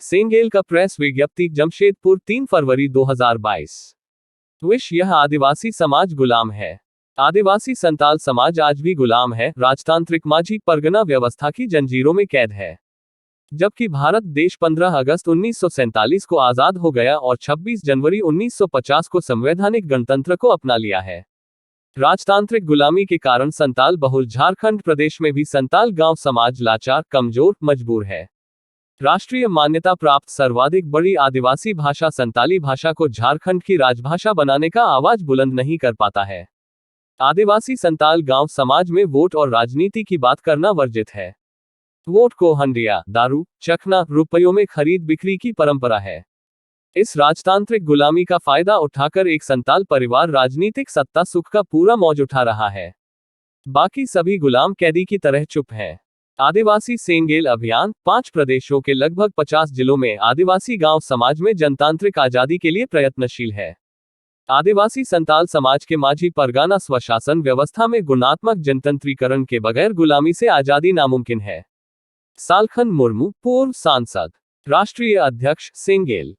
सेंगेल का प्रेस विज्ञप्ति जमशेदपुर 3 फरवरी 2022। विश यह आदिवासी समाज गुलाम है। आदिवासी संताल समाज आज भी गुलाम है, राजतांत्रिक माझी परगना व्यवस्था की जंजीरों में कैद है। जबकि भारत देश 15 अगस्त 1947 को आजाद हो गया और 26 जनवरी 1950 को संवैधानिक गणतंत्र को अपना लिया है। राजतांत्रिक गुलामी के कारण संताल बहुल झारखंड प्रदेश में भी संताल गांव समाज लाचार, कमजोर, मजबूर है। राष्ट्रीय मान्यता प्राप्त सर्वाधिक बड़ी आदिवासी भाषा संताली भाषा को झारखंड की राजभाषा बनाने का आवाज बुलंद नहीं कर पाता है। आदिवासी संताल गांव समाज में वोट और राजनीति की बात करना वर्जित है। वोट को हंडिया, दारू, चखना, रुपयों में खरीद बिक्री की परंपरा है। इस राजतांत्रिक गुलामी का फायदा उठाकर एक संताल परिवार राजनीतिक सत्ता सुख का पूरा मौज उठा रहा है। बाकी सभी गुलाम कैदी की तरह चुप हैं। आदिवासी सेंगेल अभियान 5 प्रदेशों के लगभग 50 जिलों में आदिवासी गांव समाज में जनतांत्रिक आजादी के लिए प्रयत्नशील है। आदिवासी संताल समाज के माझी परगना स्वशासन व्यवस्था में गुणात्मक जनतंत्रीकरण के बगैर गुलामी से आजादी नामुमकिन है। सालखन मुर्मू, पूर्व सांसद, राष्ट्रीय अध्यक्ष, सेंगेल।